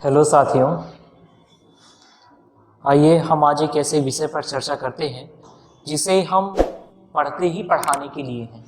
Hello साथियों, आइए हम आज एक ऐसे विषय पर चर्चा करते हैं जिसे हम पढ़ते ही पढ़ाने के लिए हैं।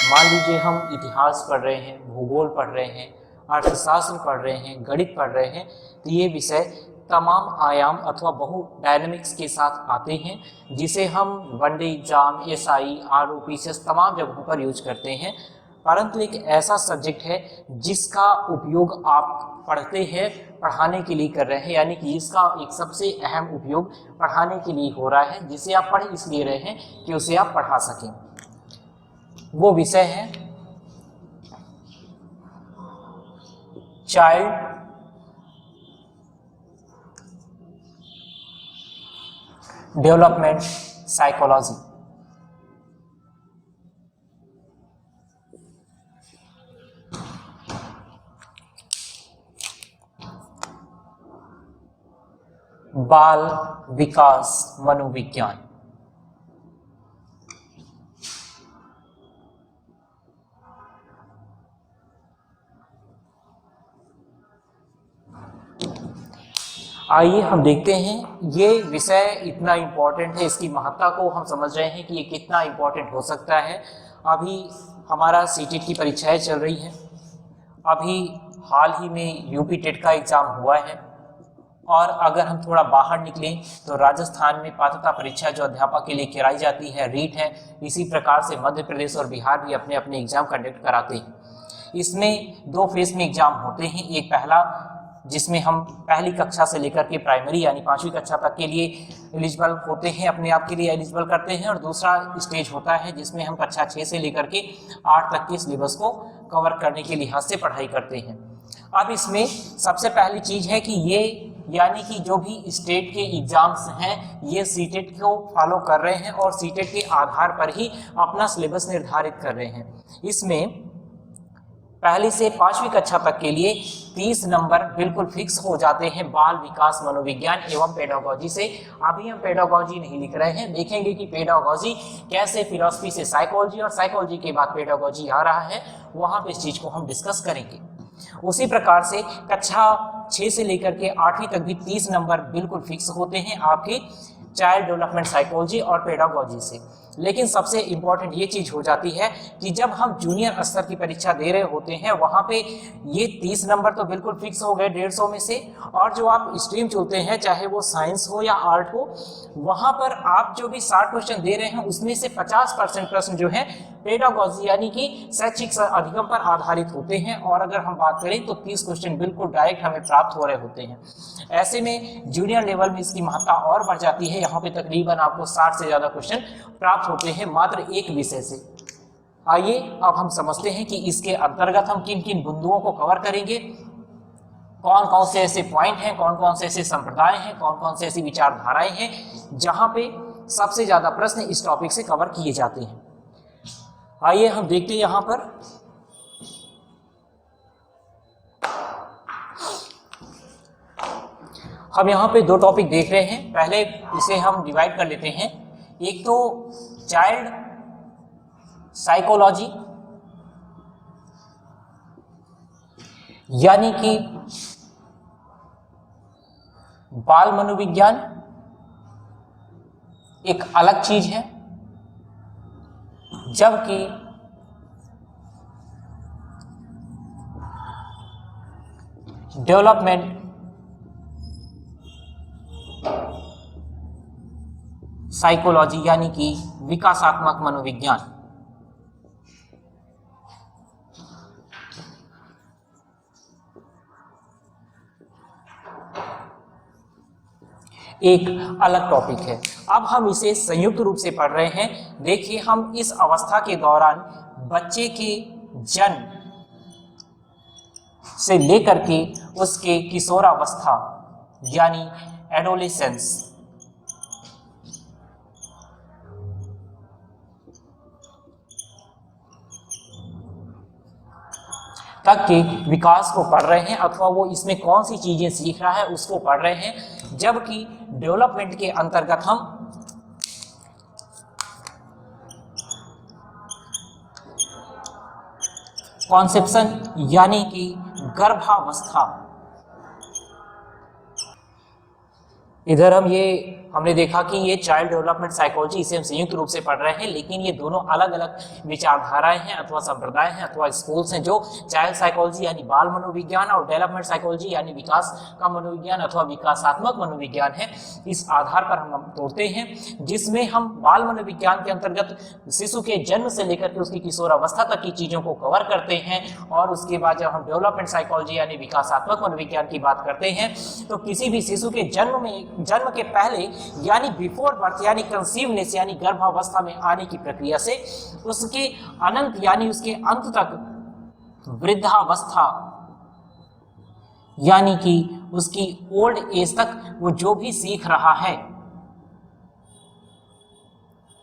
मान लीजिए हम इतिहास पढ़ रहे हैं, भूगोल पढ़ रहे हैं, अर्थशास्त्र पढ़ रहे हैं, गणित पढ़ रहे हैं, तो ये विषय तमाम आयाम अथवा बहु डायनेमिक्स के साथ आते हैं जिसे हम वनडे एग्जाम, एसआई, आरओपीसीएस तमाम जगहों पर यूज करते हैं। परंतु एक ऐसा सब्जेक्ट है जिसका उपयोग आप पढ़ते हैं पढ़ाने के लिए कर रहे हैं, यानी कि इसका एक सबसे अहम उपयोग पढ़ाने के लिए हो रहा है, जिसे आप पढ़ इसलिए रहे हैं कि उसे आप पढ़ा सकें। वो विषय है चाइल्ड डेवलपमेंट साइकोलॉजी। बाल विकास मनोविज्ञान। आइए हम देखते हैं ये विषय इतना इम्पोर्टेंट है, इसकी महत्ता को हम समझ रहे हैं कि ये कितना इम्पोर्टेंट हो सकता है। अभी हमारा सीटेट की परीक्षाएं चल रही हैं। अभी हाल ही में यूपी टेट का एग्ज़ाम हुआ है, और अगर हम थोड़ा बाहर निकलें तो राजस्थान में पात्रता परीक्षा जो अध्यापक के लिए कराई जाती है, रीट है। इसी प्रकार से मध्य प्रदेश और बिहार भी अपने अपने एग्जाम कंडक्ट कराते हैं। इसमें दो फेज में एग्जाम होते हैं। एक पहला जिसमें हम पहली कक्षा से लेकर के प्राइमरी यानी 5वीं कक्षा तक के लिए एलिजिबल होते हैं, अपने आप के लिए एलिजिबल करते हैं, और दूसरा स्टेज होता है जिसमें हम कक्षा 6 से लेकर के 8 तक के सिलेबस को कवर करने के लिहाज से पढ़ाई करते हैं। अब इसमें सबसे पहली चीज है कि ये यानी कि जो भी स्टेट के एग्जाम्स हैं ये सीटेट को फॉलो कर रहे हैं और सीटेट के आधार पर ही अपना सिलेबस निर्धारित कर रहे हैं। इसमें पहली से 5वीं कक्षा तक के लिए 30 नंबर बिल्कुल फिक्स हो जाते हैं बाल विकास मनोविज्ञान एवं पेडागोजी से। अभी हम पेडागोजी नहीं लिख रहे हैं, देखेंगे कि पेडागोजी कैसे फिलॉसफी से साइकोलॉजी और साइकोलॉजी के बाद पेडागोजी आ रहा है, वहां पे इस चीज को हम डिस्कस करेंगे। उसी प्रकार से कक्षा 6 से लेकर के 8वीं तक भी 30 नंबर बिल्कुल फिक्स होते हैं आपके चाइल्ड डेवलपमेंट साइकोलॉजी और पेडागोजी से। लेकिन सबसे इंपॉर्टेंट ये चीज हो जाती है कि जब हम जूनियर स्तर की परीक्षा दे रहे होते हैं वहां पे ये 30 नंबर तो बिल्कुल फिक्स हो गए 150 में से, और जो आप स्ट्रीम चुनते हैं चाहे वो साइंस हो या आर्ट हो, वहां पर आप जो भी 60 क्वेश्चन दे रहे हैं उसमें से 50% प्रश्न जो है पेडागोजी यानी कि शैक्षिक अधिगम पर आधारित होते हैं, और अगर हम बात करें तो 30 क्वेश्चन बिल्कुल डायरेक्ट हमें प्राप्त हो रहे होते हैं। ऐसे में जूनियर लेवल में इसकी महत्ता और बढ़ जाती है। यहाँ पे तकरीबन आपको 60 से ज्यादा क्वेश्चन प्राप्त होते हैं मात्र एक विषय से। आइए अब हम समझते हैं कि इसके अंतर्गत हम किन किन बिंदुओं को कवर करेंगे, कौन कौन से ऐसे पॉइंट हैं, कौन कौन से ऐसे संप्रदाय हैं, कौन कौन से ऐसी विचारधाराएं हैं जहां पे सबसे ज्यादा प्रश्न इस टॉपिक से कवर किए जाते हैं। आइए हम देखते हैं यहां पर हम यहाँ पे 2 टॉपिक देख रहे हैं। पहले इसे हम डिवाइड कर लेते हैं। एक तो चाइल्ड साइकोलॉजी यानी कि बाल मनोविज्ञान एक अलग चीज है, जबकि डेवलपमेंट साइकोलॉजी यानी कि विकासात्मक मनोविज्ञान एक अलग टॉपिक है। अब हम इसे संयुक्त रूप से पढ़ रहे हैं। देखिए, हम इस अवस्था के दौरान बच्चे के जन्म से लेकर के उसके किशोरावस्था यानी एडोलेसेंस तक के विकास को पढ़ रहे हैं, अथवा वो इसमें कौन सी चीजें सीख रहा है उसको पढ़ रहे हैं। जबकि डेवलपमेंट के अंतर्गत हम कॉन्सेप्शन यानी कि गर्भावस्था इधर हमने देखा कि ये चाइल्ड डेवलपमेंट साइकोलॉजी, इसे हम संयुक्त रूप से पढ़ रहे हैं, लेकिन ये दोनों अलग अलग विचारधाराएं हैं अथवा संप्रदाय हैं अथवा स्कूल्स हैं। जो चाइल्ड साइकोलॉजी यानी बाल मनोविज्ञान और डेवलपमेंट साइकोलॉजी यानी विकास का मनोविज्ञान अथवा विकासात्मक मनोविज्ञान है, इस आधार पर हम तोड़ते हैं, जिसमें हम बाल मनोविज्ञान के अंतर्गत शिशु के जन्म से लेकर के उसकी किशोरावस्था तक की चीजों को कवर करते हैं। और उसके बाद जब हम डेवलपमेंट साइकोलॉजी यानी विकासात्मक मनोविज्ञान की बात करते हैं, तो किसी भी शिशु के जन्म के पहले यानी बिफोर बर्थ यानी कंसीवनेस यानी गर्भावस्था में आने की प्रक्रिया से उसके अनंत यानी उसके अंत तक वृद्धावस्था यानी कि उसकी ओल्ड एज तक वो जो भी सीख रहा है,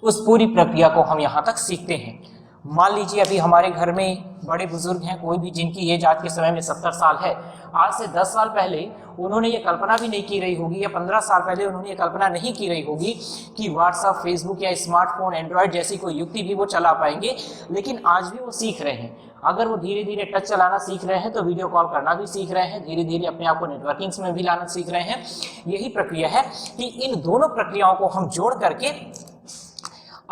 उस पूरी प्रक्रिया को हम यहां तक सीखते हैं। मान लीजिए अभी हमारे घर में बड़े बुजुर्ग हैं, कोई भी जिनकी एज आज के समय में 70 साल है, आज से 10 साल पहले उन्होंने ये कल्पना भी नहीं की रही होगी या 15 साल पहले उन्होंने ये कल्पना नहीं की रही होगी कि व्हाट्सएप, फेसबुक या स्मार्टफोन, एंड्रॉयड जैसी कोई युक्ति भी वो चला पाएंगे। लेकिन आज भी वो सीख रहे हैं। अगर वो धीरे धीरे टच चलाना सीख रहे हैं तो वीडियो कॉल करना भी सीख रहे हैं, धीरे धीरे अपने आप को नेटवर्किंग्स में भी लाना सीख रहे हैं। यही प्रक्रिया है कि इन दोनों प्रक्रियाओं को हम जोड़ करके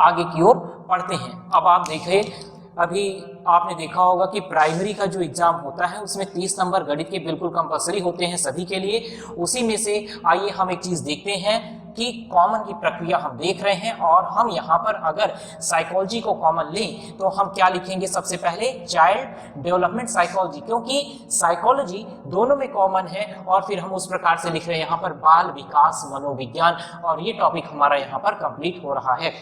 आगे की ओर पढ़ते हैं। अब आप देखें, अभी आपने देखा होगा कि प्राइमरी का जो एग्जाम होता है उसमें 30 नंबर गणित के बिल्कुल कंपलसरी होते हैं सभी के लिए। उसी में से आइए हम एक चीज देखते हैं कि कॉमन की प्रक्रिया हम देख रहे हैं, और हम यहाँ पर अगर साइकोलॉजी को कॉमन लें तो हम क्या लिखेंगे? सबसे पहले चाइल्ड डेवलपमेंट साइकोलॉजी, क्योंकि साइकोलॉजी दोनों में कॉमन है। और फिर हम उस प्रकार से लिख रहे हैं यहाँ पर बाल विकास मनोविज्ञान, और ये टॉपिक हमारा यहाँ पर कंप्लीट हो रहा है।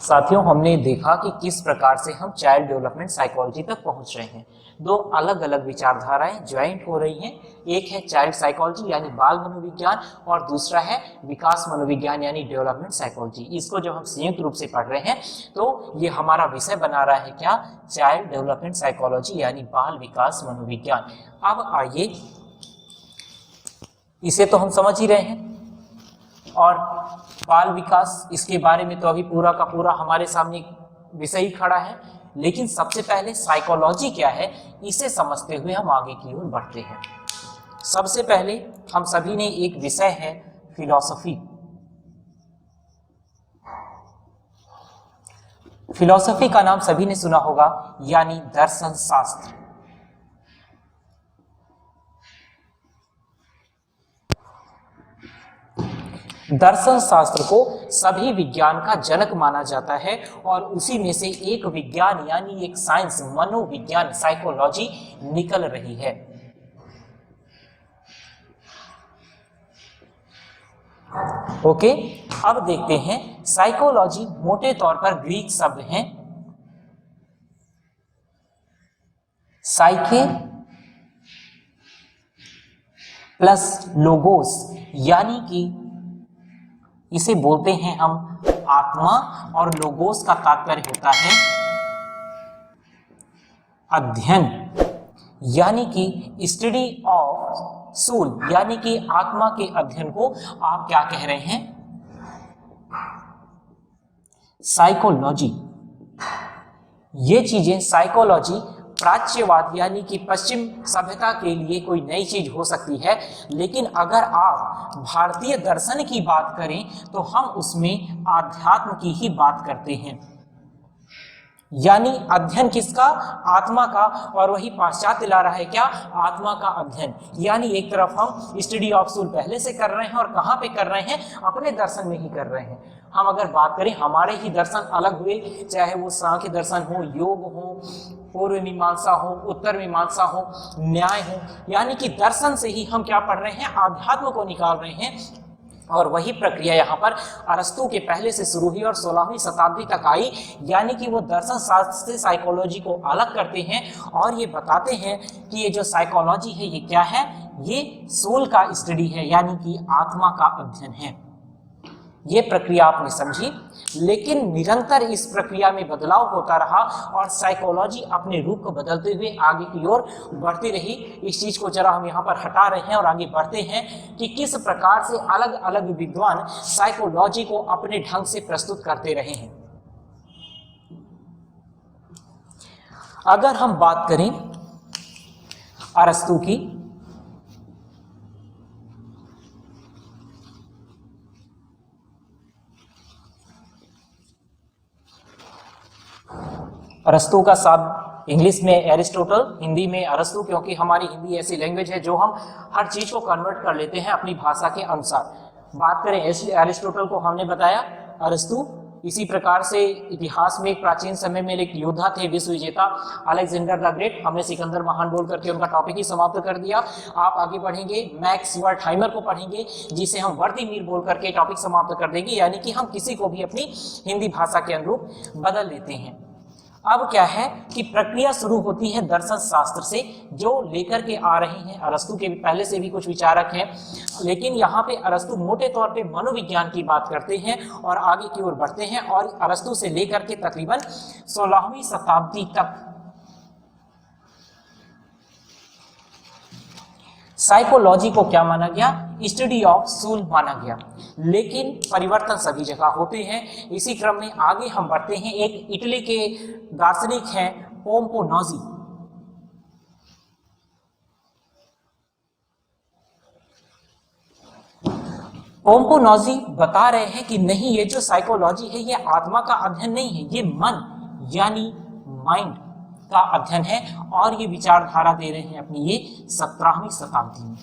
साथियों, हमने देखा कि किस प्रकार से हम चाइल्ड डेवलपमेंट साइकोलॉजी तक पहुंच रहे हैं। दो अलग अलग विचारधाराएं ज्वाइंट हो रही हैं। एक है चाइल्ड साइकोलॉजी यानी बाल मनोविज्ञान, और दूसरा है विकास मनोविज्ञान यानी डेवलपमेंट साइकोलॉजी। इसको जब हम संयुक्त रूप से पढ़ रहे हैं तो ये हमारा विषय बना रहा है क्या? चाइल्ड डेवलपमेंट साइकोलॉजी यानी बाल विकास मनोविज्ञान। अब आइए, इसे तो हम समझ ही रहे हैं, और बाल विकास, इसके बारे में तो अभी पूरा का पूरा हमारे सामने विषय ही खड़ा है। लेकिन सबसे पहले साइकोलॉजी क्या है, इसे समझते हुए हम आगे की ओर बढ़ते हैं। सबसे पहले हम सभी ने एक विषय है फिलॉसफी। फिलॉसफी का नाम सभी ने सुना होगा, यानी दर्शन शास्त्र। दर्शन शास्त्र को सभी विज्ञान का जनक माना जाता है, और उसी में से एक विज्ञान यानी एक साइंस, मनोविज्ञान, साइकोलॉजी निकल रही है। ओके, अब देखते हैं। साइकोलॉजी मोटे तौर पर ग्रीक शब्द हैं, साइके प्लस लोगोस, यानी कि इसे बोलते हैं हम आत्मा, और लोगोस का तात्पर्य होता है अध्ययन, यानी कि स्टडी ऑफ सोल, यानी कि आत्मा के अध्ययन को आप क्या कह रहे हैं? साइकोलॉजी। ये चीजें साइकोलॉजी प्राच्यवाद यानी कि पश्चिम सभ्यता के लिए कोई नई चीज हो सकती है, लेकिन अगर आप भारतीय दर्शन की बात करें तो हम उसमें आध्यात्म की ही बात करते हैं, यानी अध्ययन किसका? आत्मा का। और वही पाश्चात्य ला रहा है क्या? आत्मा का अध्ययन। यानी एक तरफ हम स्टडी ऑफ सोल पहले से कर रहे हैं, और कहाँ पे कर रहे हैं? अपने दर्शन में ही कर रहे हैं। हम अगर बात करें, हमारे ही दर्शन अलग हुए, चाहे वो सांख्य दर्शन हो, योग हो, पूर्व मीमांसा हो, उत्तर मीमांसा हो, न्याय हो, यानी कि दर्शन से ही हम क्या पढ़ रहे हैं? आध्यात्म को निकाल रहे हैं। और वही प्रक्रिया यहाँ पर अरस्तु के पहले से शुरू हुई और 16वीं शताब्दी तक आई, यानी कि वो दर्शन शास्त्र से साइकोलॉजी को अलग करते हैं, और ये बताते हैं कि ये जो साइकोलॉजी है ये क्या है? ये सोल का स्टडी है, यानी कि आत्मा का अध्ययन है। ये प्रक्रिया आपने समझी, लेकिन निरंतर इस प्रक्रिया में बदलाव होता रहा, और साइकोलॉजी अपने रूप को बदलते हुए आगे की ओर बढ़ती रही। इस चीज को जरा हम यहाँ पर हटा रहे हैं और आगे बढ़ते हैं कि किस प्रकार से अलग अलग विद्वान साइकोलॉजी को अपने ढंग से प्रस्तुत करते रहे हैं। अगर हम बात करें अरस्तु की, अरस्तु का शब्द इंग्लिश में एरिस्टोटल, हिंदी में अरस्तु, क्योंकि हमारी हिंदी ऐसी लैंग्वेज है जो हम हर चीज को कन्वर्ट कर लेते हैं अपनी भाषा के अनुसार। बात करें एरिस्टोटल को, हमने बताया अरस्तु। इसी प्रकार से इतिहास में एक प्राचीन समय में एक योद्धा थे, विश्व विजेता अलेक्जेंडर द ग्रेट। हमने सिकंदर महान बोल करके उनका टॉपिक ही समाप्त कर दिया। आप आगे बढ़ेंगे मैक्स वर्थहाइमर को पढ़ेंगे, जिसे हम वर्दीमीर बोल करके टॉपिक समाप्त कर देंगे, यानी कि हम किसी को भी अपनी हिंदी भाषा के अनुरूप बदल लेते हैं। अब क्या है कि प्रक्रिया शुरू होती है दर्शन शास्त्र से, जो लेकर के आ रहे हैं अरस्तु के पहले से भी कुछ विचारक हैं, लेकिन यहाँ पे अरस्तु मोटे तौर पे मनोविज्ञान की बात करते हैं और आगे की ओर बढ़ते हैं। और अरस्तु से लेकर के तकरीबन 16वीं शताब्दी तक साइकोलॉजी को क्या माना गया? स्टडी ऑफ सोल माना गया। लेकिन परिवर्तन सभी जगह होते हैं। इसी क्रम में आगे हम बढ़ते हैं। एक इटली के दार्शनिक हैं पोम्पोनोजी। पोम्पोनोजी बता रहे हैं कि नहीं, ये जो साइकोलॉजी है ये आत्मा का अध्ययन नहीं है, ये मन यानी माइंड का अध्ययन है। और ये विचारधारा दे रहे हैं अपनी ये 17वीं शताब्दी में।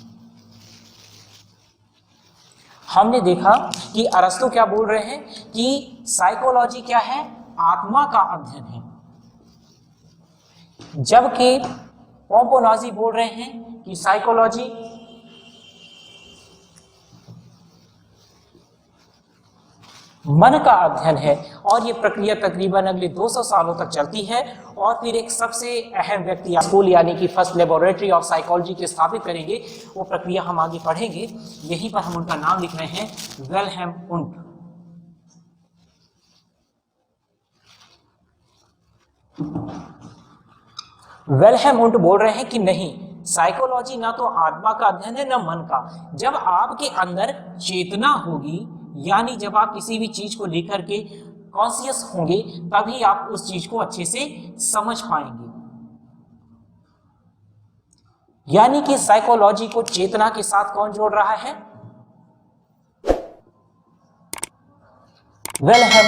हमने देखा कि अरस्तु क्या बोल रहे हैं कि साइकोलॉजी क्या है? आत्मा का अध्ययन है, जबकि पोम्पोनोजी बोल रहे हैं कि साइकोलॉजी मन का अध्ययन है। और ये प्रक्रिया तकरीबन अगले 200 सालों तक चलती है। और फिर एक सबसे अहम व्यक्ति स्कूल यानी कि फर्स्ट लेबोरेटरी ऑफ साइकोलॉजी के स्थापित करेंगे। वो प्रक्रिया हम आगे पढ़ेंगे। यहीं पर हम उनका नाम लिख रहे हैं, विल्हेम वुंट। विल्हेम वुंट बोल रहे हैं कि नहीं, साइकोलॉजी ना तो आत्मा का अध्ययन है ना मन का। जब आपके अंदर चेतना होगी, यानी जब आप किसी भी चीज को लेकर के कॉन्शियस होंगे, तभी आप उस चीज को अच्छे से समझ पाएंगे। यानी कि साइकोलॉजी को चेतना के साथ कौन जोड़ रहा है? विल्हेम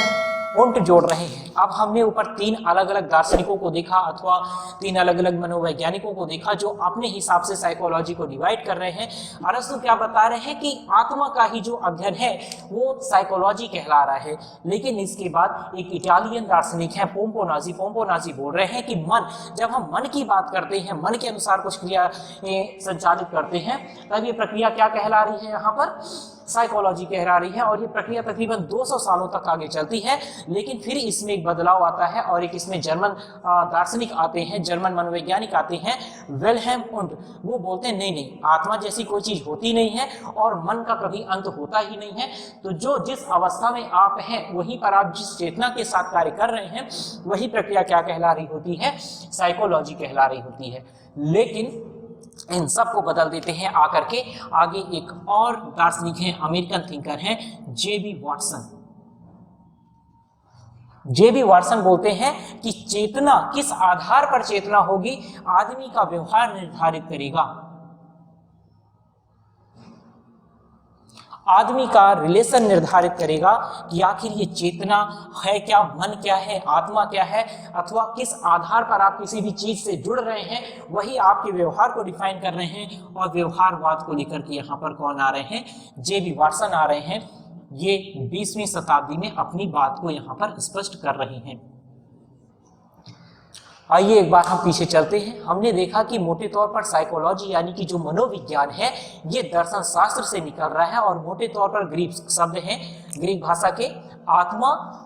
वुंट जोड़ रहे हैं। अब हमने ऊपर 3 अलग अलग दार्शनिकों को देखा, अथवा 3 अलग अलग मनोवैज्ञानिकों को देखा, जो अपने हिसाब से साइकोलॉजी को डिवाइड कर रहे हैं। अरस्तु क्या बता रहे हैं कि आत्मा का ही जो अध्ययन है वो साइकोलॉजी कहला रहा है। लेकिन इसके बाद एक इटालियन दार्शनिक है पोम्पोनोजी बोल रहे हैं कि मन, जब हम मन की बात करते हैं, मन के अनुसार कुछ क्रिया संचालित करते हैं, तब ये प्रक्रिया क्या कहला रही है? यहाँ पर साइकोलॉजी कहला रही है। और ये प्रक्रिया तकरीबन 200 सालों तक आगे चलती है। लेकिन फिर इसमें एक बदलाव आता है और एक इसमें जर्मन दार्शनिक आते हैं, जर्मन मनोवैज्ञानिक आते हैं, विल्हेम वुंट। वो बोलते हैं नहीं, आत्मा जैसी कोई चीज होती नहीं है और मन का कभी अंत होता ही नहीं है। तो जो जिस अवस्था में आप हैं, वहीं पर आप जिस चेतना के साथ कार्य कर रहे हैं, वही प्रक्रिया क्या कहला रही होती है? साइकोलॉजी कहला रही होती है। लेकिन इन सब को बदल देते हैं आकर के आगे एक और दार्शनिक हैं, अमेरिकन थिंकर हैं, जेबी वाटसन। जेबी वाटसन बोलते हैं कि चेतना किस आधार पर चेतना होगी, आदमी का व्यवहार निर्धारित करेगा। आदमी का रिलेशन निर्धारित करेगा कि आखिर ये चेतना है क्या, मन क्या है, आत्मा क्या है, अथवा किस आधार पर आप किसी भी चीज से जुड़ रहे हैं, वही आपके व्यवहार को डिफाइन कर रहे हैं। और व्यवहारवाद को लेकर के यहाँ पर कौन आ रहे हैं? जेबी वाटसन आ रहे हैं। ये 20वीं शताब्दी में अपनी बात को यहाँ पर स्पष्ट कर रहे हैं। आइए एक बार हम पीछे चलते हैं। हमने देखा कि मोटे तौर पर साइकोलॉजी यानी कि जो मनोविज्ञान है, ये दर्शन शास्त्र से निकल रहा है। और मोटे तौर पर ग्रीक शब्द हैं, ग्रीक भाषा के। आत्मा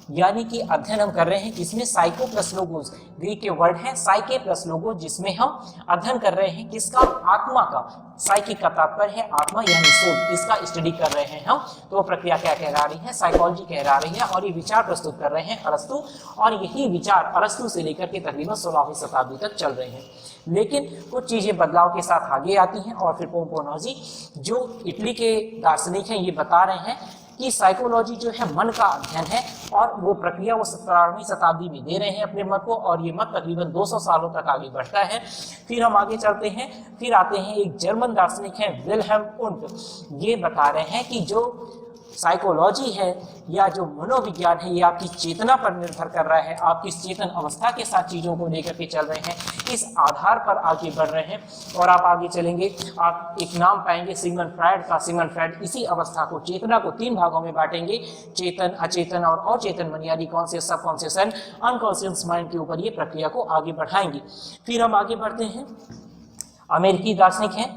यानी कि अध्ययन हम कर रहे हैं, जिसमें साइको प्लस लोगोस, ग्रीक के वर्ड है साइके प्लस लोगो, जिसमें हम अध्ययन कर रहे हैं किसका? आत्मा का। साइकिक का तात्पर्य है आत्मा यानी सोल, इसका स्टडी कर रहे हैं हम। तो वो प्रक्रिया क्या कहला रही है? साइकोलॉजी कहला रही है। और ये विचार प्रस्तुत कर रहे हैं अरस्तु। और यही विचार अरस्तु से लेकर के तकरीबन 16वीं शताब्दी तक चल रहे हैं। लेकिन कुछ चीजें बदलाव के साथ आगे आती हैं। और फिर पोम्पोनोजी जो इटली के दार्शनिक हैं, ये बता रहे हैं कि साइकोलॉजी जो है मन का अध्ययन है। और वो प्रक्रिया वो 17वीं शताब्दी में दे रहे हैं अपने मत को। और ये मत तकरीबन 200 सालों तक आगे बढ़ता है। फिर हम आगे चलते हैं। फिर आते हैं एक जर्मन दार्शनिक है, विल्हेम वुंट। ये बता रहे हैं कि जो साइकोलॉजी है या जो मनोविज्ञान है, ये आपकी चेतना पर निर्भर कर रहा है। आप किस चेतन अवस्था के साथ चीज़ों को लेकर के चल रहे हैं, इस आधार पर आगे बढ़ रहे हैं। और आप आगे चलेंगे, आप एक नाम पाएंगे सिगमंड फ्रायड का। सिगमंड फ्रायड इसी अवस्था को, चेतना को 3 भागों में बांटेंगे, चेतन, अचेतन और अचेतन बुनियादी कॉन्शियस, सब कॉन्शियस एंड अनकॉन्शियस माइंड के ऊपर ये प्रक्रिया को आगे बढ़ाएंगे। फिर हम आगे बढ़ते हैं, अमेरिकी दार्शनिक हैं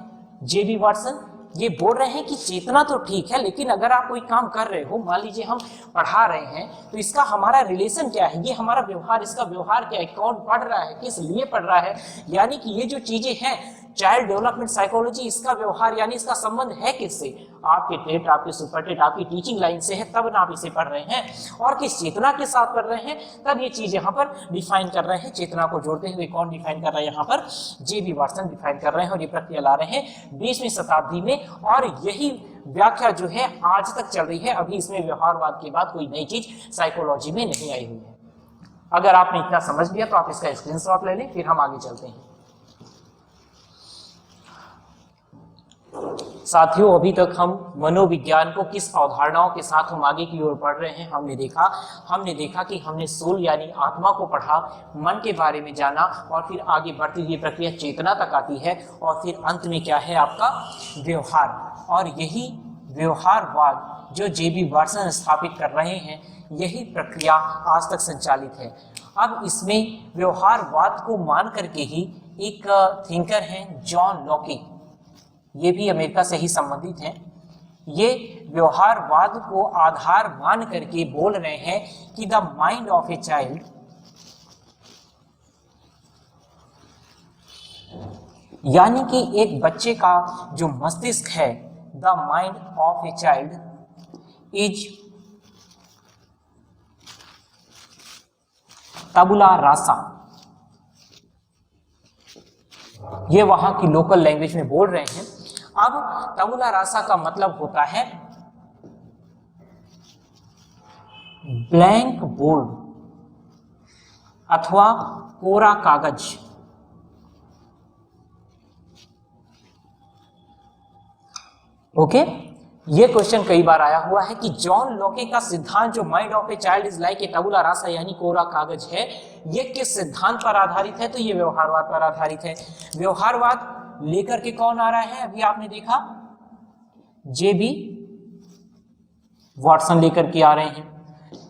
जेबी वाटसन। ये बोल रहे हैं कि चेतना तो ठीक है, लेकिन अगर आप कोई काम कर रहे हो, मान लीजिए हम पढ़ा रहे हैं, तो इसका हमारा रिलेशन क्या है, ये हमारा व्यवहार, इसका व्यवहार क्या है, कौन पढ़ रहा है, किस लिए पढ़ रहा है, यानी कि ये जो चीजें हैं चाइल्ड डेवलपमेंट साइकोलॉजी, इसका व्यवहार यानी इसका संबंध है किससे, आपके टेट, आपके सुपर टेट, आपकी टीचिंग लाइन से है, तब ना आप इसे पढ़ रहे हैं। और किस चेतना के साथ पढ़ रहे हैं, तब ये चीज यहाँ पर डिफाइन कर रहे हैं। चेतना को जोड़ते हुए कौन डिफाइन कर रहा है, यहाँ पर जेबी वाटसन डिफाइन कर रहे हैं, और ये प्रक्रिया ला रहे हैं 20वीं शताब्दी में। और यही व्याख्या जो है आज तक चल रही है। अभी इसमें व्यवहारवाद के बाद कोई नई चीज साइकोलॉजी में नहीं आई हुई है। अगर आपने इतना समझ लिया तो आप इसका स्क्रीनशॉट ले लें, फिर हम आगे चलते हैं। साथियों, अभी तक हम मनोविज्ञान को किस अवधारणाओं के साथ हम आगे की ओर बढ़ रहे हैं, हमने देखा कि हमने सोल यानी आत्मा को पढ़ा, मन के बारे में जाना, और फिर आगे बढ़ती हुई प्रक्रिया चेतना तक आती है, और फिर अंत में क्या है आपका व्यवहार। और यही व्यवहारवाद जो जेबी वाटसन स्थापित कर रहे हैं, यही प्रक्रिया आज तक संचालित है। अब इसमें व्यवहारवाद को मान करके ही एक थिंकर हैं जॉन लॉके, ये भी अमेरिका से ही संबंधित हैं। ये व्यवहारवाद को आधार मान करके बोल रहे हैं कि the mind of a child, यानी कि एक बच्चे का जो मस्तिष्क है, the mind of a child is tabula rasa. ये वहां की लोकल लैंग्वेज में बोल रहे हैं। अब तबुला रासा का मतलब होता है ब्लैंक बोर्ड अथवा कोरा कागज। ओके, ये क्वेश्चन कई बार आया हुआ है कि जॉन लॉके का सिद्धांत जो mind of a child is like a tabula rasa यानी कोरा कागज है, ये किस सिद्धांत पर आधारित है, तो ये व्यवहारवाद पर आधारित है। व्यवहारवाद लेकर के कौन आ रहा है, अभी आपने देखा जेबी वाटसन लेकर के आ रहे हैं।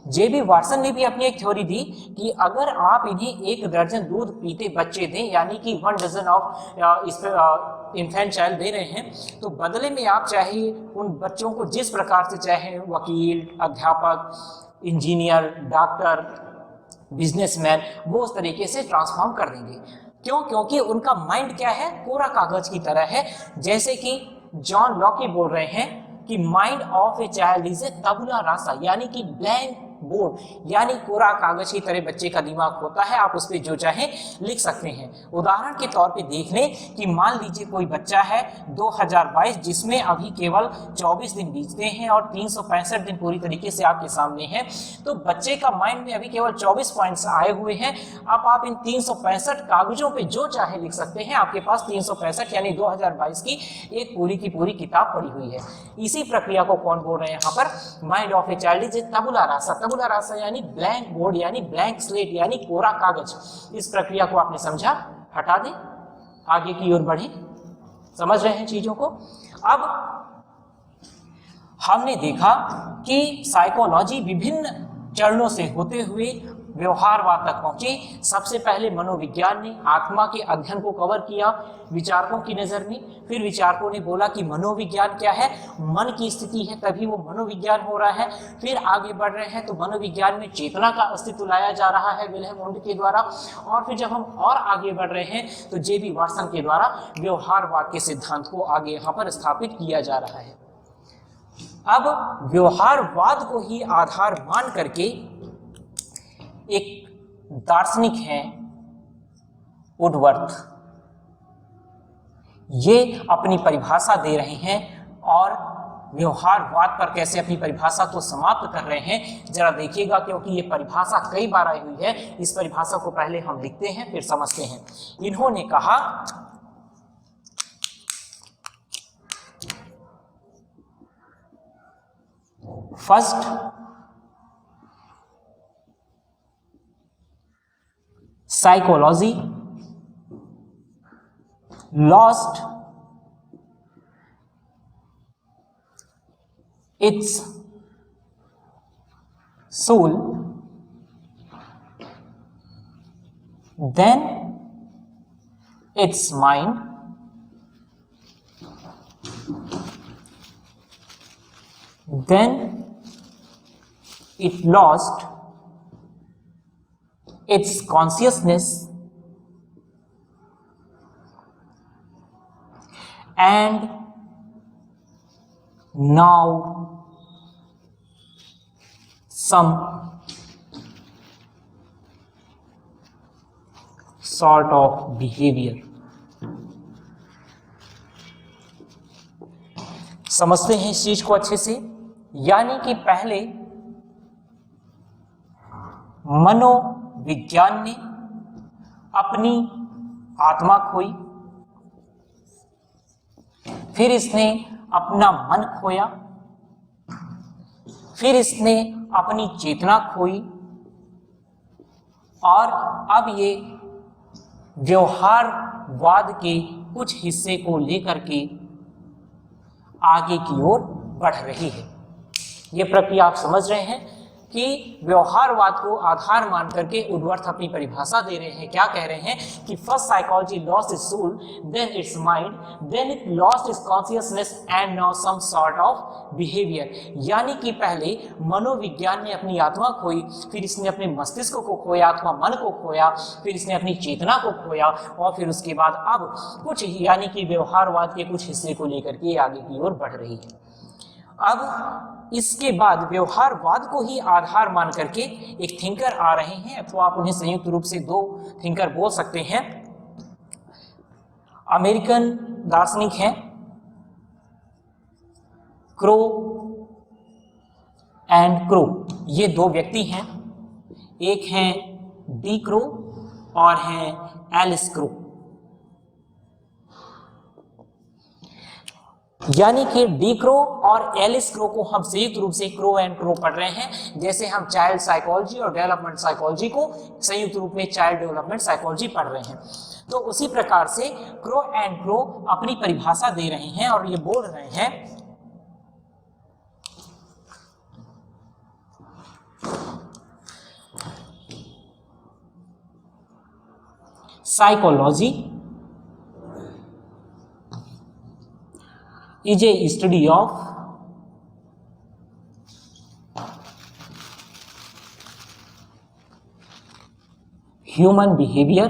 जेबी वाटसन ने भी अपनी एक थ्योरी दी कि अगर आप इन्हें 1 दर्जन दूध पीते बच्चे दें, यानी कि 1 डजन ऑफ इन्फेंट चाइल्ड दे रहे हैं, तो बदले में आप चाहे उन बच्चों को जिस प्रकार से चाहे, वकील, अध्यापक, इंजीनियर, डॉक्टर, बिजनेसमैन, वो उस तरीके से ट्रांसफॉर्म कर देंगे। क्यों? क्योंकि उनका माइंड क्या है, कोरा कागज की तरह है। जैसे कि जॉन लॉके बोल रहे हैं कि mind of a child is a tabula rasa, यानी कि ब्लैंक बोर्ड, यानी कोरा कागज की तरह बच्चे का दिमाग होता है, आप उस पर जो चाहे लिख सकते हैं। उदाहरण के तौर पे देख लें कि मान लीजिए कोई बच्चा है 2022 जिसमें अभी केवल 24 दिन बीतते हैं और 365 दिन पूरी तरीके से आपके सामने हैं, तो बच्चे का माइंड में अभी केवल 24 पॉइंट्स आए हुए हैं। अब आप इन 365 कागजों पे जो चाहे लिख सकते हैं। आपके पास 365 यानी 2022 की एक पूरी की पूरी किताब पड़ी हुई है। इसी प्रक्रिया को कौन बोल रहे हैं यहाँ पर, mind of a child is a tabula rasa. Tabula rasa यानी ब्लैंक बोर्ड, यानी ब्लैंक स्लेट, यानी कोरा कागज। इस प्रक्रिया को आपने समझा, हटा दें, आगे की ओर बढ़े। समझ रहे हैं चीजों को। अब हमने देखा कि साइकोलॉजी विभिन्न चरणों से होते हुए व्यवहारवाद तक पहुंची। सबसे पहले मनोविज्ञान ने आत्मा के अध्ययन को कवर किया विचारकों की नजर में। फिर विचारकों ने बोला कि मनोविज्ञान क्या है, मन की स्थिति है, तभी वो मनोविज्ञान हो रहा है। फिर आगे बढ़ रहे हैं तो मनोविज्ञान में चेतना का अस्तित्व लाया जा रहा है विल्हेम वुंड के द्वारा। और फिर जब हम और आगे बढ़ रहे हैं तो जेबी वाटसन के द्वारा व्यवहारवाद के सिद्धांत को आगे यहाँ पर स्थापित किया जा रहा है। अब व्यवहारवाद को ही आधार मान करके एक दार्शनिक हैं वुडवर्थ, ये अपनी परिभाषा दे रहे हैं और व्यवहारवाद पर कैसे अपनी परिभाषा को समाप्त कर रहे हैं जरा देखिएगा, क्योंकि ये परिभाषा कई बार आई हुई है। इस परिभाषा को पहले हम लिखते हैं फिर समझते हैं। इन्होंने कहा first psychology lost it's soul, then its mind, then it lost its consciousness, and now some sort of behavior. समझते हैं इस चीज को अच्छे से। यानी कि पहले मनोविज्ञान ने अपनी आत्मा खोई, फिर इसने अपना मन खोया, फिर इसने अपनी चेतना खोई, और अब ये व्यवहारवाद के कुछ हिस्से को लेकर के आगे की ओर बढ़ रही है। ये प्रक्रिया आप समझ रहे हैं कि व्यवहारवाद को आधार मान करके वुडवर्थ अपनी परिभाषा दे रहे हैं। क्या कह रहे हैं कि first psychology lost its soul, then its mind, then it lost its consciousness and now some sort of behaviour. यानी कि पहले मनोविज्ञान ने अपनी आत्मा खोई, फिर इसने अपने मस्तिष्क को खोया अथवा मन को खोया, फिर इसने अपनी चेतना को खोया, और फिर उसके बाद अब कुछ यानी कि व्यवहारवाद के कुछ हिस्से को लेकर के आगे की ओर बढ़ रही है। अब इसके बाद व्यवहारवाद को ही आधार मान करके एक थिंकर आ रहे हैं, अथवा आप उन्हें संयुक्त रूप से दो थिंकर बोल सकते हैं। अमेरिकन दार्शनिक हैं क्रो एंड क्रो। ये दो व्यक्ति हैं, एक हैं डी क्रो और हैं एलिस क्रो। यानी कि डी क्रो और एलिस क्रो को हम संयुक्त रूप से क्रो एंड क्रो पढ़ रहे हैं। जैसे हम चाइल्ड साइकोलॉजी और डेवलपमेंट साइकोलॉजी को संयुक्त रूप में चाइल्ड डेवलपमेंट साइकोलॉजी पढ़ रहे हैं, तो उसी प्रकार से क्रो एंड क्रो अपनी परिभाषा दे रहे हैं और ये बोल रहे हैं psychology is a study of human behavior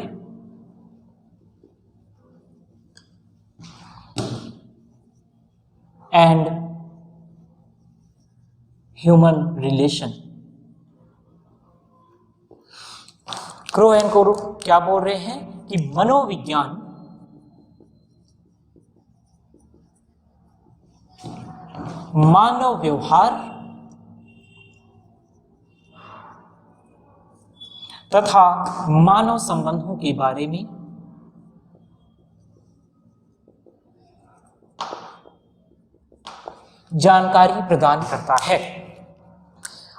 and human relation। Crow and crow क्या बोल रहे हैं कि मनोविज्ञान मानव व्यवहार तथा मानव संबंधों के बारे में जानकारी प्रदान करता है।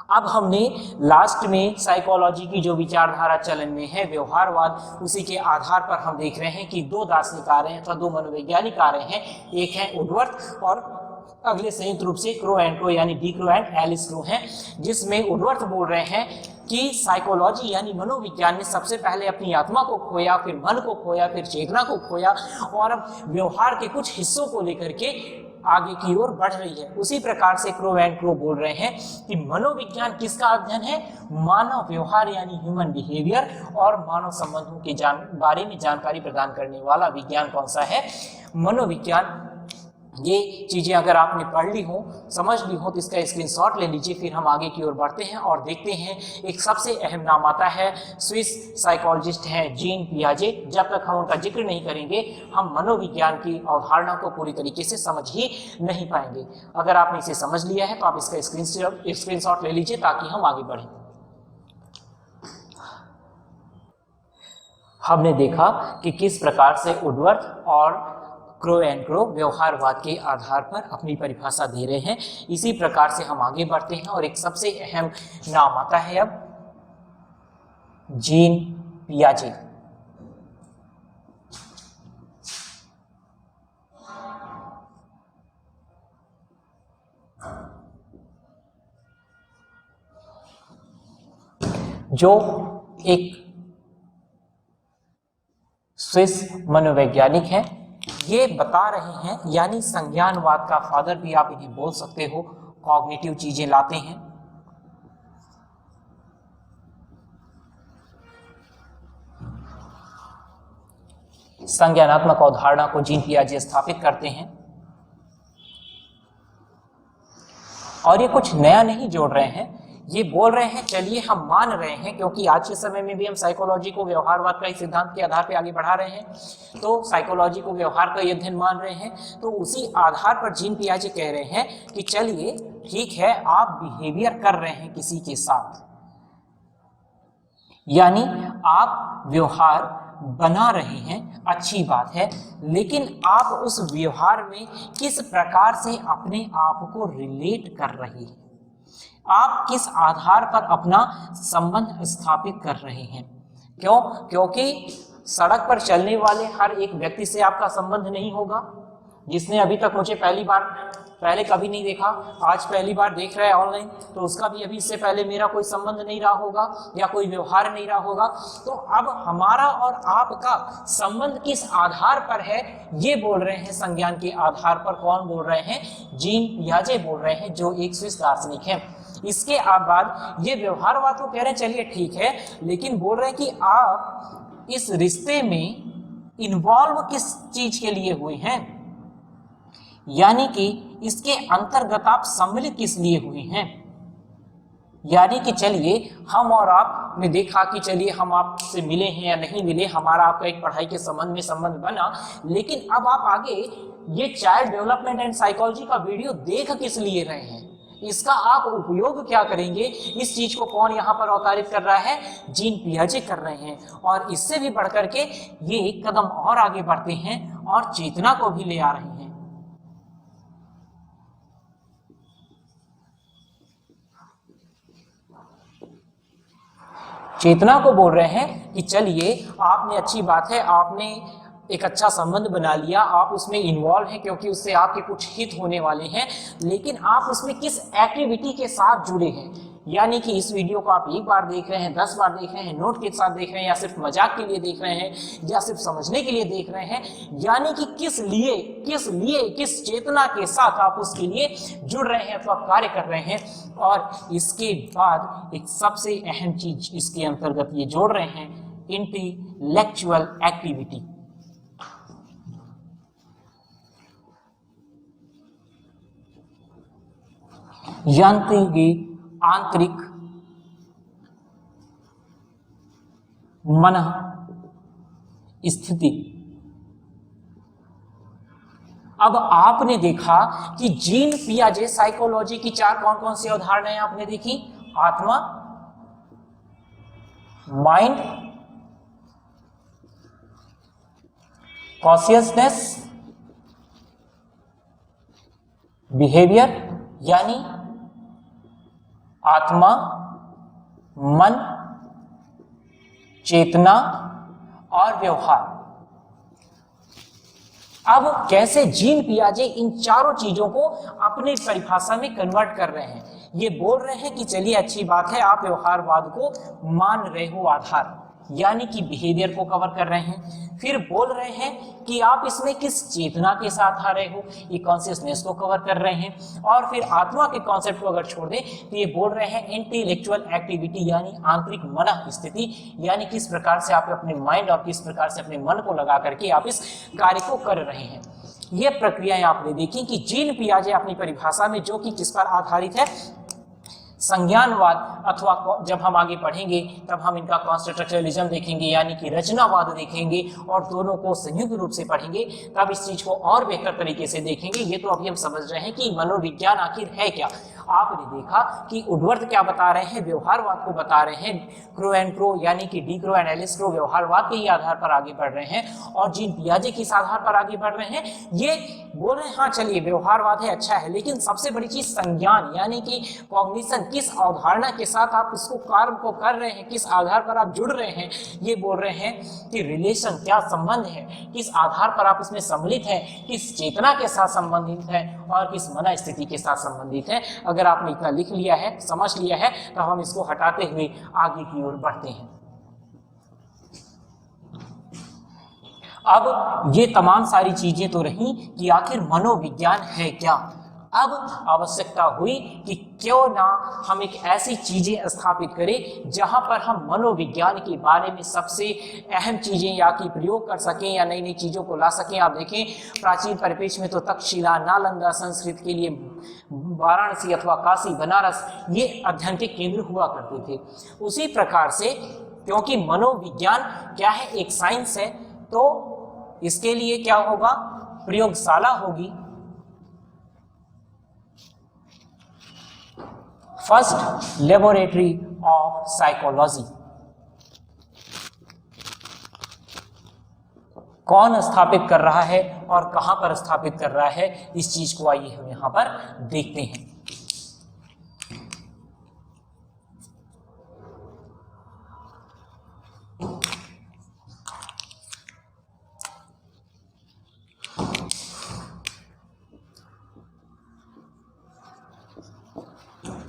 अब हमने लास्ट में साइकोलॉजी की जो विचारधारा चलन में है व्यवहारवाद, उसी के आधार पर हम देख रहे हैं कि दो दार्शनिक आ रहे हैं अथवा दो मनोवैज्ञानिक आ रहे हैं। एक है वुडवर्थ और अगले संयुक्त रूप से क्रो एंड क्रो यानी D Crow and Alice Crow हैं, जिसमें वुडवर्थ बोल रहे हैं कि साइकोलॉजी यानी मनोविज्ञान ने सबसे पहले अपनी आत्मा को खोया, फिर मन को खोया, फिर चेतना को खोया, और अब व्यवहार के कुछ हिस्सों को लेकर के आगे की ओर बढ़ रही है। उसी प्रकार से क्रो एंड क्रो बोल रहे हैं कि मनोविज्ञान किसका अध्ययन है? मानव व्यवहार यानी ह्यूमन बिहेवियर और मानव संबंधों के बारे में जानकारी प्रदान करने वाला विज्ञान कौन सा है? मनोविज्ञान। ये चीजें अगर आपने पढ़ ली हो, समझ ली हो, तो इसका स्क्रीनशॉट ले लीजिए। फिर हम आगे की ओर बढ़ते हैं और देखते हैं एक सबसे अहम नाम आता है, स्विस साइकोलॉजिस्ट हैं जीन पियाजे। जब तक हम उनका जिक्र नहीं करेंगे हम मनोविज्ञान की अवधारणा को पूरी तरीके से समझ ही नहीं पाएंगे। अगर आपने इसे समझ लिया है तो आप इसका स्क्रीनशॉट ले लीजिए ताकि हम आगे बढ़ें। हमने देखा कि किस प्रकार से वुडवर्थ और क्रो एंड क्रो व्यवहारवाद के आधार पर अपनी परिभाषा दे रहे हैं। इसी प्रकार से हम आगे बढ़ते हैं और एक सबसे अहम नाम आता है अब जीन पियाजे। जो एक स्विस मनोवैज्ञानिक हैं, ये बता रहे हैं, यानी संज्ञानवाद का फादर भी आप इन्हें बोल सकते हो, कॉग्निटिव चीजें लाते हैं। संज्ञानात्मक अवधारणा को जीन पियाजे स्थापित करते हैं और ये कुछ नया नहीं जोड़ रहे हैं, ये बोल रहे हैं चलिए हम मान रहे हैं, क्योंकि आज के समय में भी हम साइकोलॉजी को व्यवहारवाद का सिद्धांत के आधार पर आगे बढ़ा रहे हैं, तो साइकोलॉजी को व्यवहार का अध्ययन मान रहे हैं, तो उसी आधार पर जीन पियाजे कह रहे हैं कि चलिए ठीक है, आप बिहेवियर कर रहे हैं किसी के साथ, यानी आप व्यवहार बना रहे हैं, अच्छी बात है, लेकिन आप उस व्यवहार में किस प्रकार से अपने आप को रिलेट कर रहे हैं, आप किस आधार पर अपना संबंध स्थापित कर रहे हैं। क्यों? क्योंकि सड़क पर चलने वाले हर एक व्यक्ति से आपका संबंध नहीं होगा। जिसने अभी तक मुझे पहले कभी नहीं देखा, आज पहली बार देख रहा है ऑनलाइन, तो उसका भी अभी इससे पहले मेरा कोई संबंध नहीं रहा होगा या कोई व्यवहार नहीं रहा होगा। तो अब हमारा और आपका संबंध किस आधार पर है, ये बोल रहे हैं संज्ञान के आधार पर। कौन बोल रहे हैं? जीन पियाजे बोल रहे हैं, जो एक स्विस दार्शनिक हैं। इसके बाद ये व्यवहारवाद को कह रहे हैं चलिए ठीक है, लेकिन बोल रहे हैं कि आप इस रिश्ते में इन्वॉल्व किस चीज के लिए हुए हैं, यानी कि इसके अंतर्गत आप सम्मिलित किस लिए हुए हैं। यानी कि चलिए हम और आप ने देखा कि चलिए हम आपसे मिले हैं या नहीं मिले, हमारा आपका एक पढ़ाई के संबंध में संबंध बना, लेकिन अब आप आगे ये चाइल्ड डेवलपमेंट एंड साइकोलॉजी का वीडियो देख किस लिए रहे हैं, इसका आप उपयोग क्या करेंगे, इस चीज को कौन यहाँ पर अवतारित कर रहा है? जीन पियाजे कर रहे हैं। और इससे भी बढ़कर के ये एक कदम और आगे बढ़ते हैं और चेतना को भी ले आ रहे हैं। चेतना को बोल रहे हैं कि चलिए आपने, अच्छी बात है, आपने एक अच्छा संबंध बना लिया, आप उसमें इन्वॉल्व हैं क्योंकि उससे आपके कुछ हित होने वाले हैं, लेकिन आप उसमें किस एक्टिविटी के साथ जुड़े हैं। यानी कि इस वीडियो को आप एक बार देख रहे हैं, 10 बार देख रहे हैं, नोट के साथ देख रहे हैं, या सिर्फ मजाक के लिए देख रहे हैं, या सिर्फ समझने के लिए देख रहे हैं, यानी कि किस चेतना के साथ आप उसके लिए जुड़ रहे हैं अथवा कार्य कर रहे हैं। और इसके बाद एक सबसे अहम चीज इसके अंतर्गत ये जोड़ रहे हैं, इंटेलेक्चुअल एक्टिविटी। यांत्रिक आंतरिक मन स्थिति। अब आपने देखा कि जीन पियाजे साइकोलॉजी की 4 कौन कौन सी अवधारणाएं आपने देखी? आत्मा, माइंड, कॉन्शियसनेस, बिहेवियर, यानी आत्मा, मन, चेतना और व्यवहार। अब कैसे जीन पियाजे इन चारों चीजों को अपनी परिभाषा में कन्वर्ट कर रहे हैं। ये बोल रहे हैं कि चलिए अच्छी बात है, आप व्यवहारवाद को मान रहे हो आधार, यानी कि बिहेवियर को कवर कर रहे हैं। फिर बोल रहे हैं कि आप इसमें किस चेतना के साथ आ रहे हो, ये कॉन्शियसनेस को कवर कर रहे हैं। और फिर आत्मा के कॉन्सेप्ट को अगर छोड़ दें तो ये बोल रहे हैं इंटेलेक्चुअल एक्टिविटी, यानी आंतरिक मन स्थिति, यानी किस प्रकार से आप अपने माइंड और किस प्रकार से अपने मन को लगा करके आप इस कार्य को कर रहे हैं। ये प्रक्रियाएं आपने देखी कि जीन पियाजे अपनी परिभाषा में, जो कि किस पर आधारित है, संज्ञानवाद, अथवा जब हम आगे पढ़ेंगे तब हम इनका कॉन्स्ट्रक्चरलिज्म देखेंगे, यानी कि रचनावाद देखेंगे, और दोनों को संयुक्त रूप से पढ़ेंगे, तब इस चीज को और बेहतर तरीके से देखेंगे। ये तो अभी हम समझ रहे हैं कि मनोविज्ञान आखिर है क्या। आपने देखा कि वुडवर्थ क्या बता रहे हैं, व्यवहारवाद को बता रहे हैं, क्रो एंड क्रो यानी कि D Crow and Alice Crow व्यवहारवाद के ही आधार पर आगे बढ़ रहे हैं, और जीन पियाजे किस आधार पर आगे बढ़ रहे हैं, ये बोल रहे हैं हाँ चलिए व्यवहारवाद है, अच्छा है, लेकिन सबसे बड़ी चीज संज्ञान यानी कि कॉग्निशन, किस अवधारणा के साथ आप उसको कार्य को कर रहे हैं, किस आधार पर आप जुड़ रहे हैं, ये बोल रहे हैं कि रिलेशन क्या संबंध है, किस आधार पर आप उसमें सम्मिलित हैं, किस चेतना के साथ संबंधित है और किस मन स्थिति के साथ संबंधित है। अगर आपने इतना लिख लिया है, समझ लिया है, तो हम इसको हटाते हुए आगे की ओर बढ़ते हैं। अब ये तमाम सारी चीजें तो रही कि आखिर मनोविज्ञान है क्या। अब आवश्यकता हुई कि क्यों ना हम एक ऐसी चीजें स्थापित करें जहां पर हम मनोविज्ञान के बारे में सबसे अहम चीजें या कि प्रयोग कर सकें या नई नई चीजों को ला सकें। आप देखें प्राचीन परिप्रेक्ष्य में तो तक्षशिला, नालंदा संस्कृत के लिए वाराणसी अथवा काशी, बनारस ये अध्ययन के केंद्र हुआ करते थे। उसी प्रकार से क्योंकि मनोविज्ञान क्या है, एक साइंस है, तो इसके लिए क्या होगा, प्रयोगशाला होगी। फर्स्ट लेबोरेटरी ऑफ साइकोलॉजी कौन स्थापित कर रहा है और कहां पर स्थापित कर रहा है, इस चीज को आइए हम यहां पर देखते हैं।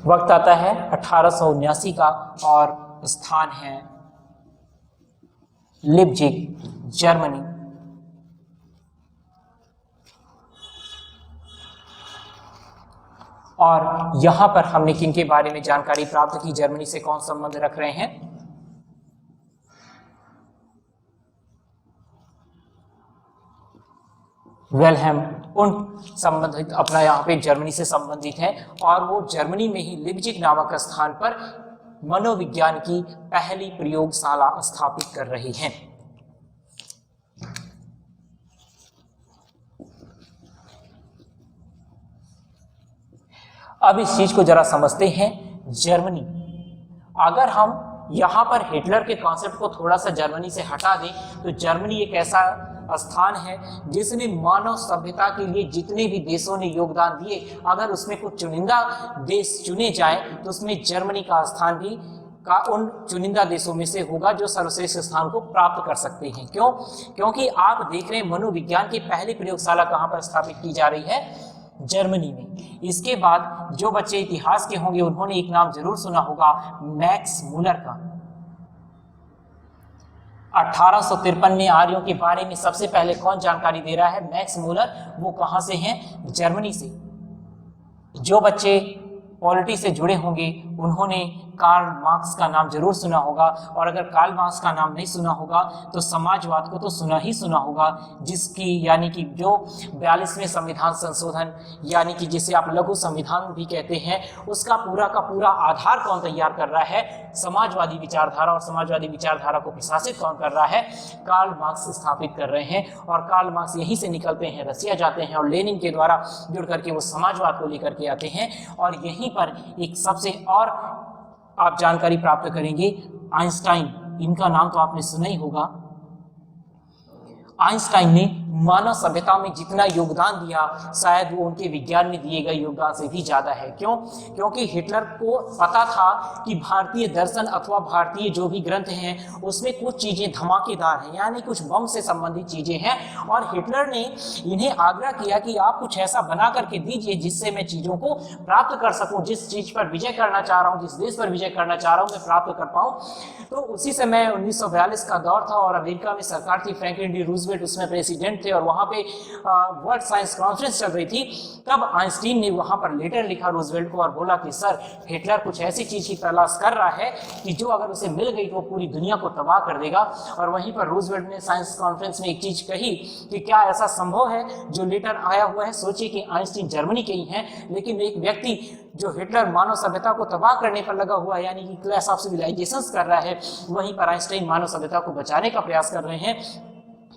वक्त आता है 1879 का और स्थान है लिप्जिग, जर्मनी। और यहां पर हमने किनके बारे में जानकारी प्राप्त की, जर्मनी से कौन संबंध रख रहे हैं, वेलहेम उन संबंधित अपना यहाँ पे जर्मनी से संबंधित है, और वो जर्मनी में ही लिप्जिग नामक स्थान पर मनोविज्ञान की पहली प्रयोगशाला स्थापित कर रही हैं। अब इस चीज को जरा समझते हैं। जर्मनी, अगर हम यहां पर हिटलर के कॉन्सेप्ट को थोड़ा सा जर्मनी से हटा दें तो जर्मनी एक ऐसा स्थान है जिसने मानव सभ्यता के लिए जितने भी देशों ने योगदान दिए, अगर उसमें कुछ चुनिंदा देश चुने जाए तो उसमें जर्मनी का स्थान भी का उन चुनिंदा देशों में से होगा जो सर्वश्रेष्ठ स्थान को प्राप्त कर सकते हैं। क्यों? क्योंकि आप देख रहे हैं मनोविज्ञान की पहली प्रयोगशाला कहां पर स्थापित की जा रही है, जर्मनी में। इसके बाद जो बच्चे इतिहास के होंगे उन्होंने एक नाम जरूर सुना होगा, मैक्स मूलर का। 1853 में आर्यों के बारे में सबसे पहले कौन जानकारी दे रहा है, मैक्स मूलर। वो कहां से हैं, जर्मनी से। जो बच्चे पॉलिटी से जुड़े होंगे उन्होंने कार्ल मार्क्स का नाम जरूर सुना होगा, और अगर कार्ल मार्क्स का नाम नहीं सुना होगा तो समाजवाद को तो सुना ही सुना होगा, जिसकी यानी कि जो 42वें संविधान संशोधन यानी कि जिसे आप लघु संविधान भी कहते हैं, उसका पूरा का पूरा आधार कौन तैयार कर रहा है, समाजवादी विचारधारा। और समाजवादी विचारधारा को प्रशासित कौन कर रहा है, कार्ल मार्क्स स्थापित कर रहे हैं। और कार्ल मार्क्स यहीं से निकलते हैं, रसिया जाते हैं और लेनिन के द्वारा जुड़ करके वो समाजवाद को लेकर के आते हैं। और यहीं पर एक सबसे और आप जानकारी प्राप्त करेंगे, आइंस्टाइन, इनका नाम तो आपने सुना ही होगा। आइंस्टाइन ने मानव सभ्यता में जितना योगदान दिया शायद वो उनके विज्ञान में दिए गए योगदान से भी ज्यादा है। क्यों? क्योंकि हिटलर को पता था कि भारतीय दर्शन अथवा भारतीय जो भी ग्रंथ हैं उसमें कुछ चीजें धमाकेदार हैं, यानी कुछ बम से संबंधित चीजें हैं। और हिटलर ने इन्हें आग्रह किया कि आप कुछ ऐसा बना करके दीजिए जिससे मैं चीजों को प्राप्त कर सकूं, जिस चीज पर विजय करना चाह रहा हूं, जिस देश पर विजय करना चाह रहा हूं, मैं प्राप्त कर पाऊं। तो उसी समय 1942 का दौर था और अमेरिका में सरकार थी, फ्रैंकलिन डी रूजवेल्ट उसमें प्रेसिडेंट थे, और वहां पे वर्ल्ड साइंस कॉन्फ्रेंस चल रही थी। तब आइंस्टीन ने वहां पर लेटर लिखा रूजवेल्ट को और बोला कि सर, हिटलर कुछ ऐसी चीज की तलाश कर रहा है कि जो अगर उसे मिल गई तो पूरी दुनिया को तबाह कर देगा। और वहीं पर रूजवेल्ट ने साइंस कॉन्फ्रेंस में एक चीज कही कि क्या ऐसा संभव है, जो लेटर आया हुआ है, सोचिए कि आइंस्टीन जर्मनी के ही हैं, लेकिन एक व्यक्ति जो हिटलर मानव सभ्यता को तबाह करने पर लगा हुआ है, यानी कि क्लैश ऑफ सिविलाइजेशंस कर रहा है, वहीं पर आइंस्टाइन मानव सभ्यता को बचाने का प्रयास कर रहे हैं।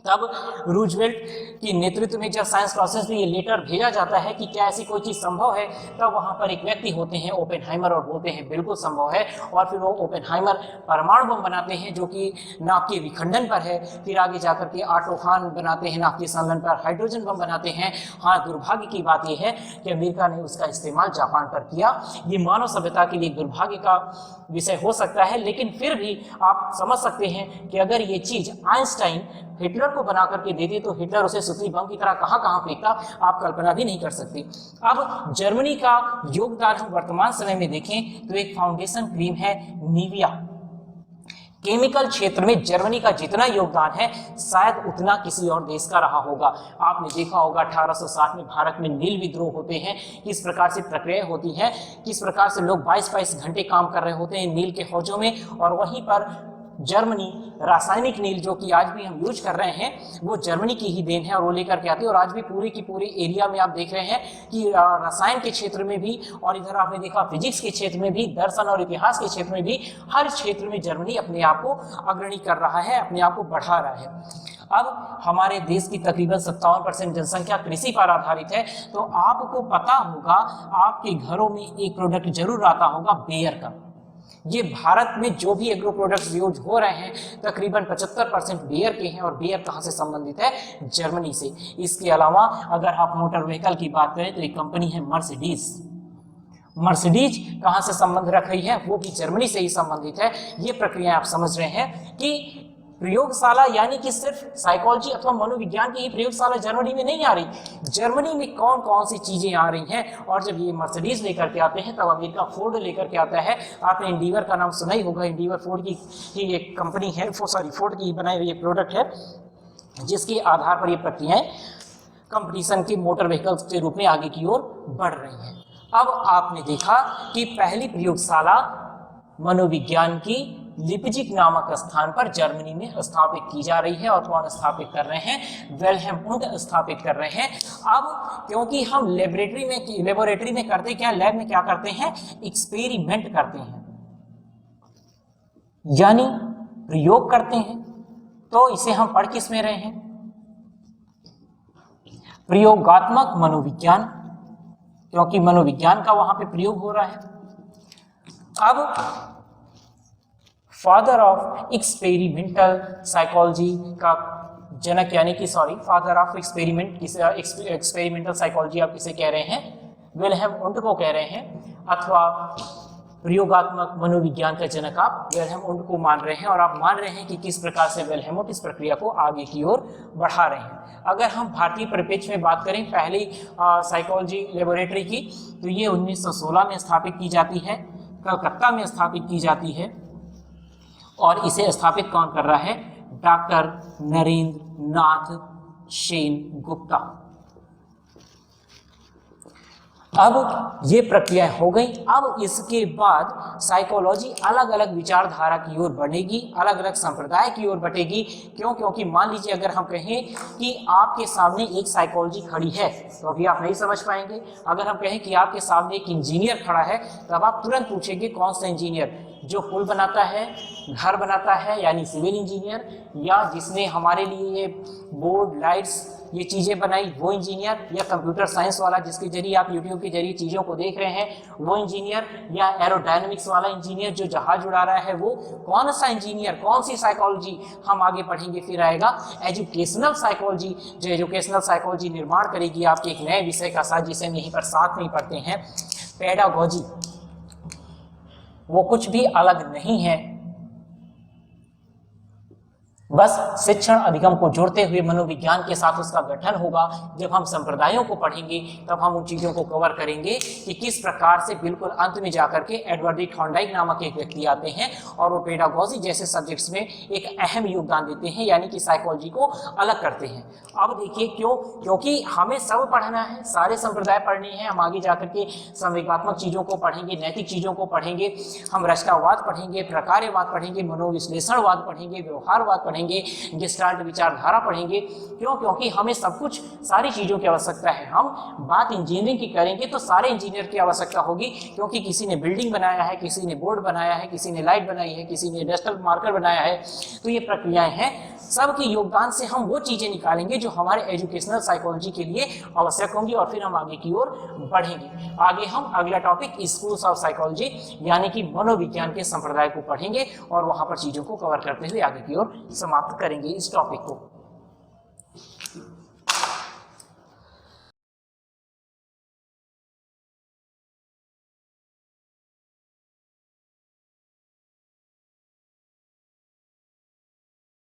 तब रूजवेल्ट के नेतृत्व में जब साइंस प्रोसेस में ये लेटर भेजा जाता है कि क्या ऐसी कोई चीज़ संभव है, तब वहाँ पर एक व्यक्ति होते हैं ओपेनहाइमर और बोलते हैं बिल्कुल संभव है। और फिर वो ओपेनहाइमर परमाणु बम बनाते हैं जो कि नाभिक के विखंडन पर है। फिर आगे जाकर के ऑटो हान बनाते हैं, नाभिक के संलयन पर हाइड्रोजन बम बनाते हैं। हाँ, दुर्भाग्य की बात यह है कि अमेरिका ने उसका इस्तेमाल जापान पर किया। ये मानव सभ्यता के लिए दुर्भाग्य का विषय हो सकता है, लेकिन फिर भी आप समझ सकते हैं कि अगर ये चीज़ आइंस्टाइन हिटलर को बना करके देते तो हिटलर उसे सूतली बम की तरह कहाँ कहाँ फेंकता, आप कल्पना भी नहीं कर सकते। अब जर्मनी का योगदान हम वर्तमान समय में देखें तो एक फाउंडेशन क्रीम है निविया। केमिकल क्षेत्र में जर्मनी का जितना योगदान है शायद उतना किसी और देश का रहा होगा। आपने देखा होगा 1860 में भारत में नील विद्रोह होते हैं, किस प्रकार से प्रक्रिया होती है, किस प्रकार से लोग 22-22 घंटे काम कर रहे होते हैं नील के हौजों में। और वहीं पर जर्मनी रासायनिक नील जो कि आज भी हम यूज कर रहे हैं वो जर्मनी की ही देन है और वो लेकर के आती है। और आज भी पूरे की पूरे एरिया में आप देख रहे हैं कि रसायन के क्षेत्र में भी, और इधर आपने देखा फिजिक्स के क्षेत्र में भी, दर्शन और इतिहास के क्षेत्र में भी, हर क्षेत्र में जर्मनी अपने आप को अग्रणी कर रहा है, अपने आप को बढ़ा रहा है। अब हमारे देश की तकरीबन 57% जनसंख्या कृषि पर आधारित है, तो आपको पता होगा आपके घरों में एक प्रोडक्ट जरूर आता होगा बेयर का। ये भारत में जो भी एग्रो प्रोडक्ट्स यूज हो रहे हैं तकरीबन 75% बेयर के हैं। और बेयर कहाँ से संबंधित है? जर्मनी से। इसके अलावा अगर आप मोटर व्हीकल की बात करें तो एक कंपनी है मर्सिडीज। मर्सिडीज कहाँ से संबंध रख रही है? वो भी जर्मनी से ही संबंधित है। ये प्रक्रिया आप समझ रहे हैं कि प्रयोगशाला यानी कि सिर्फ साइकोलॉजी अथवा मनोविज्ञान की ही प्रयोगशाला जर्मनी में नहीं आ रही। जर्मनी में कौन कौन सी चीजें आ रही हैं, और जब ये मर्सिडीज लेकर के आते हैं तब अमेरिका फोर्ड लेकर के आता है। आपने इंडीवर का नाम सुना ही होगा। इंडीवर फोर्ड की ही एक कंपनी है, फोर्ड की बनाई हुई प्रोडक्ट है जिसके आधार पर ये प्रक्रियाएं कंपटीशन के मोटर व्हीकल्स के रूप में आगे की ओर बढ़ रही हैं। अब आपने देखा कि पहली प्रयोगशाला मनोविज्ञान की लिपजिग नामक स्थान पर जर्मनी में स्थापित की जा रही है। और कौन स्थापित कर रहे हैं? विल्हेम वुंड स्थापित कर रहे हैं। अब क्योंकि हम लेबोरेटरी में करते क्या, लैब में क्या करते हैं? एक्सपेरिमेंट करते हैं, यानी प्रयोग करते हैं। तो इसे हम पढ़ किस में रहे हैं? प्रयोगात्मक मनोविज्ञान, क्योंकि मनोविज्ञान का वहां पे प्रयोग हो रहा है। अब फादर ऑफ एक्सपेरिमेंटल साइकोलॉजी का जनक यानी कि फादर ऑफ एक्सपेरिमेंटल साइकोलॉजी आप किसे कह रहे हैं? विल्हेम वुंड को कह रहे हैं, अथवा प्रयोगात्मक मनोविज्ञान का जनक आप विल्हेम वुंड को मान रहे हैं। और आप मान रहे हैं कि किस प्रकार से विल्हेम वुंड इस प्रक्रिया को आगे की ओर बढ़ा रहे हैं। अगर हम भारतीय परिप्रेक्ष्य में बात करें पहली साइकोलॉजी लेबोरेटरी की, तो ये 1916 में स्थापित की जाती है, कलकत्ता में स्थापित की जाती है। और इसे स्थापित कौन कर रहा है? डॉक्टर नरेंद्र नाथ सेन गुप्ता। अब ये प्रक्रिया हो गई। अब इसके बाद साइकोलॉजी अलग अलग विचारधारा की ओर बढ़ेगी, अलग अलग संप्रदाय की ओर बढ़ेगी। क्यों? क्योंकि मान लीजिए अगर हम कहें कि आपके सामने एक साइकोलॉजी खड़ी है तो अभी आप नहीं समझ पाएंगे। अगर हम कहें कि आपके सामने एक इंजीनियर खड़ा है तब आप तुरंत पूछेंगे कौन सा इंजीनियर? जो पुल बनाता है, घर बनाता है यानी सिविल इंजीनियर, या जिसने हमारे लिए ये बोर्ड लाइट्स ये चीज़ें बनाई वो इंजीनियर, या कंप्यूटर साइंस वाला जिसके जरिए आप यूट्यूब के जरिए चीज़ों को देख रहे हैं वो इंजीनियर, या एरोडायनेमिक्स वाला इंजीनियर जो जहाज उड़ा रहा है वो? कौन सा इंजीनियर? कौन सी साइकोलॉजी हम आगे पढ़ेंगे? फिर आएगा एजुकेशनल साइकोलॉजी, जो एजुकेशनल साइकोलॉजी निर्माण करेगी आपके एक नए विषय का साथ, जिसे हम यहीं पर साथ में ही पढ़ते हैं, पेडागोजी। वो कुछ भी अलग नहीं है, बस शिक्षण अधिगम को जोड़ते हुए मनोविज्ञान के साथ उसका गठन होगा। जब हम संप्रदायों को पढ़ेंगे तब हम उन चीज़ों को कवर करेंगे कि किस प्रकार से बिल्कुल अंत में जाकर के एडवर्ड डी थॉर्नडाइक नामक एक व्यक्ति आते हैं और वो पेडागोजी जैसे सब्जेक्ट्स में एक अहम योगदान देते हैं, यानी कि साइकोलॉजी को अलग करते हैं। अब देखिए क्यों? क्योंकि हमें सब पढ़ना है, सारे संप्रदाय पढ़ने हैं। हम आगे जाकर के संवेगात्मक चीज़ों को पढ़ेंगे, नैतिक चीज़ों को पढ़ेंगे, हम रचनावाद पढ़ेंगे, प्रकार्यवाद पढ़ेंगे, मनोविश्लेषणवाद पढ़ेंगे, व्यवहारवाद पढ़ेंगे, गेस्टाल्ट विचारधारा पढ़ेंगे। क्यों? क्योंकि हमें सब कुछ, सारी चीज़ों की आवश्यकता है। हम बात इंजीनियरिंग की करेंगे तो सारे इंजीनियर की आवश्यकता होगी, क्योंकि किसी ने बिल्डिंग बनाया है, किसी ने बोर्ड बनाया है, किसी ने लाइट बनाई है, किसी ने इंडस्ट्रियल मार्कर बनाया है। तो ये प्रक्रियाएं हैं। सबके योगदान से हम वो चीजें निकालेंगे जो हमारे एजुकेशनल साइकोलॉजी के लिए आवश्यक होंगी और फिर हम आगे की ओर बढ़ेंगे। आगे हम अगला टॉपिक स्कूल्स ऑफ साइकोलॉजी यानी कि मनोविज्ञान के संप्रदाय को पढ़ेंगे और वहां पर चीजों को कवर करते हुए आगे की ओर समाप्त करेंगे इस टॉपिक को।